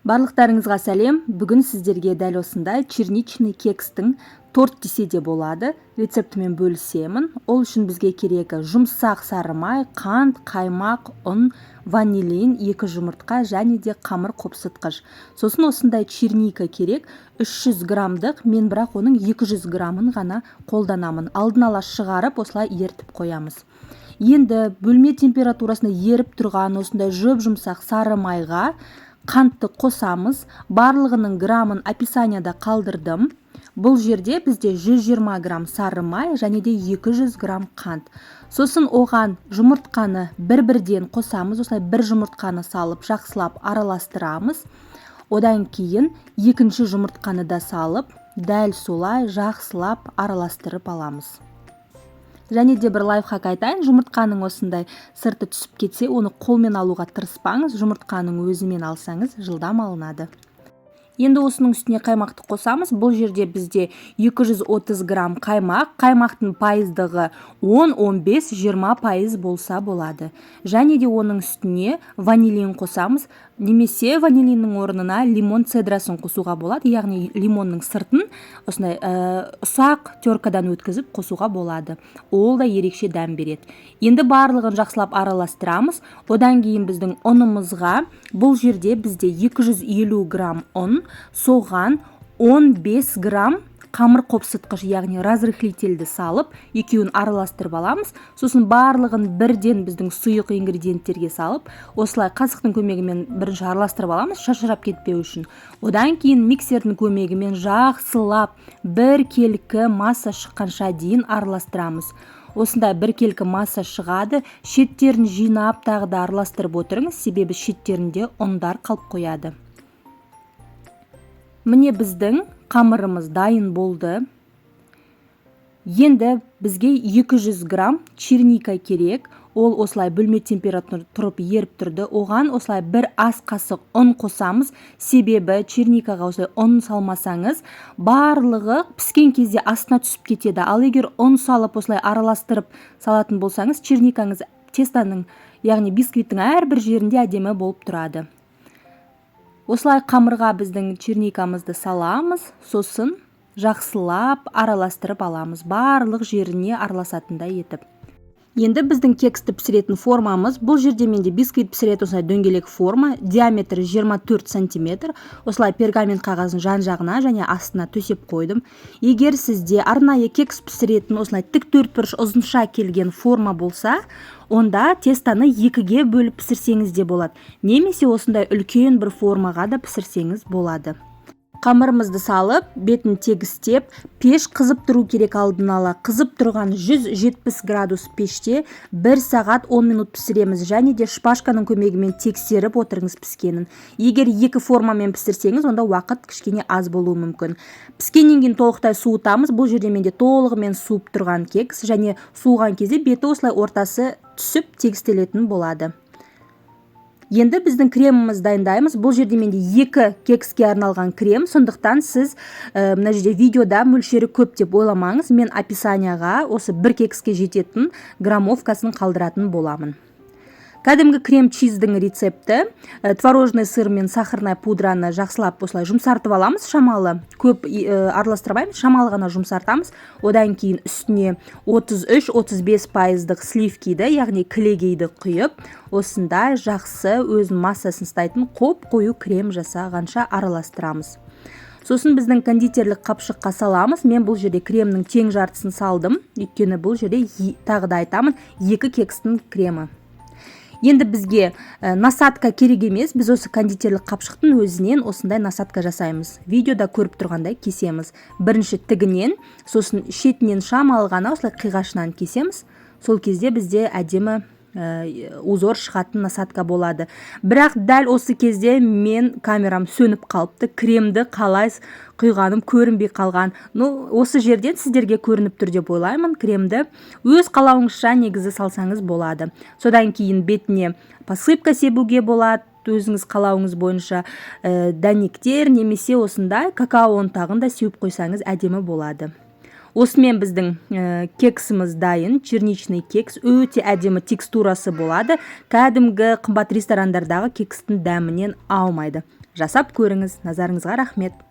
Барлықтарыңызға сәлем. Бүгін сіздерге дәл осындай черничный кекстің торт десе де болады рецептімен бөлісемін. Ол үшін бізге керегі жұмсақ сары май, қант, қаймақ, ұн, ванилин, 2 жұмыртқа және де қамыр қопсытқыш. Сосын осындай черника керек. 300 грамдық, мен бірақ оның 200 грамын ғана қолданамын. Алдын ала шығарып, осылай ертіп қоямыз. Енді бөлме температурасында еріп тұрған осындай жұмсақ сары майға қантты қосамыз. Барлығының грамын описанияда қалдырдым. Бұл жерде бізде 120 грамм сары май және де 200 грамм қант. Сосын оған жұмыртқаны бір-бірден қосамыз. Осылай бір жұмыртқаны салып, жақсылап араластырамыз. Одан кейін екінші жұмыртқаны да салып, дәл солай жақсылап араластырып аламыз. Және де бір лайфхак айтайын, жұмыртқаның осындай сырты түсіп кетсе, оны қолмен алуға тырыспаңыз, жұмыртқаның өзімен алсаңыз жылдам алынады. Енді осының үстіне қаймақты қосамыз. Бұл жерде бізде 230 грамм қаймақ, қаймақтың пайыздығы 10-15-20% болса болады. Және де оның үстіне ванилин қосамыз. Немесе ванилиннің орнына лимон цедрасын қосуға болады, яғни лимонның сыртын осындай ұсақ теркадан өткізіп қосуға болады. Ол да ерекше дәм береді. Енді барлығын жақсылап араластырамыз. Одан кейін біздің ұнымызға, бұл жерде бізде 250 грамм ұн, соған 15 грамм қамыр қопсытқыш, яғни разрыхлительді салып, екеуін араластырып аламыз. Сосын барлығын бірден біздің сұйық ингредиенттерге салып, осылай қасықтың көмегімен бірінші араластырып аламыз, шашырап кетпеу үшін. Одан кейін миксердің көмегімен жақсылап бір келкі масса шыққанша дейін араластырамыз. Осындай бір келкі масса шығады, шеттерін жинап тағы да араластырып отырыңыз, себебі шеттерінде ұндар қалып қояды. Міне біздің қамырымыз дайын болды. Енді бізге 200 грамм черника керек. Ол осылай бөлме температурасында тұрып еріп тұрды. Оған осылай бір ас қасық ұн қосамыз. Себебі черникаға осылай ұн салмасаңыз, барлығы піскен кезде астына түсіп кетеді. Ал егер ұн салып осылай араластырып салатын болсаңыз, черникаңыз тестаның, яғни бисквиттің әрбір жерінде әдемі болып тұрады. Осылай қамырға біздің черникамызды саламыз, сосын жақсылап араластырып аламыз, барлық жеріне араласатындай етіп. Енді біздің кексті пісіретін формамыз, бұл жерде менде бисквит пісіретін осылай дөңгелек форма, диаметрі 24 см, осылай пергамент қағазын жан-жағына және астына төсеп қойдым. Егер сізде арнайы кекс пісіретін осылай тік төртбұрыш ұзынша келген форма болса, онда тестаны 2-ге бөліп пісірсеңіз де болады. Немесе осындай үлкен бір формаға да пісірсеңіз болады. Қамырымызды салып, бетін тегістеп, пеш қызып тұру керек алдын ала. Қызып тұрған 170 градус пеште 1 сағат 10 минут пісіреміз, және де шпажканың көмегімен тексеріп отырыңыз піскенін. Егер 2 формамен пісірсеңіз, онда уақыт кішкене аз болуы мүмкін. Піскеннен кейін толықтай суытамыз. Бұл жерде менде толығымен суып тұрған кекс, және суыған кезде беті осылай ортасы түсіп тегістелетін болады. Енді біздің креміміз дайындаймыз. Бұл жерде менде 2 кекске арналған крем, сондықтан сіз мына жерде видеода мөлшері көп деп ойламаңыз. Мен описанияға осы 1 кекске жететін граммовкасын қалдыратын боламын. Кәдімгі крем чиздің рецепті. Творожный сыр мен сахарный пудраны жақсылап осылай жұмсартып аламыз, шамалы. Көп араластырмаймыз, шамалы ғана жұмсартамыз. Одан кейін үстіне 33-35% сливкиді, яғни кілегейді құйып, осындай жақсы өзін массасын ұстайтын қоп-қою крем жасағанша араластырамыз. Сосын біздің кондитерлік қапшыққа саламыз. Мен бұл жерде кремнің тең жартысын салдым. Өйткені бұл жерде тағы да айтамын, 2 кекстің кремі. Енді бізге насадка керек емес, біз осы кондитерлік қапшықтың өзінен осындай насадка жасаймыз. Видеода көріп тұрғандай кесеміз. Бірінші тігінен, сосын шетінен шамалы ғана осылай қиғашынан кесеміз. Сол кезде бізде әдемі узор шығатын насадка болады. Бірақ дәл осы кезде мен камерам сөніп қалыпты, кремді қалай құйғаным көрінбей қалған. Осы жерден сіздерге көрініп тұр деп ойлаймын. Кремді өз қалауыңызша негізі салсаңыз болады. Содан кейін бетіне посыпка себуге болады, өзіңіз қалауыңыз бойынша дәнектер, немесе осындай какао ұнтағын да сеуіп қойсаңыз әдемі болады. Осымен біздің кексіміз дайын, черничный кекс, өте әдемі текстурасы болады. Кәдімгі қымбат ресторандардағы кекстің дәмінен аумайды. жасап көріңіз. Назарыңызға рахмет.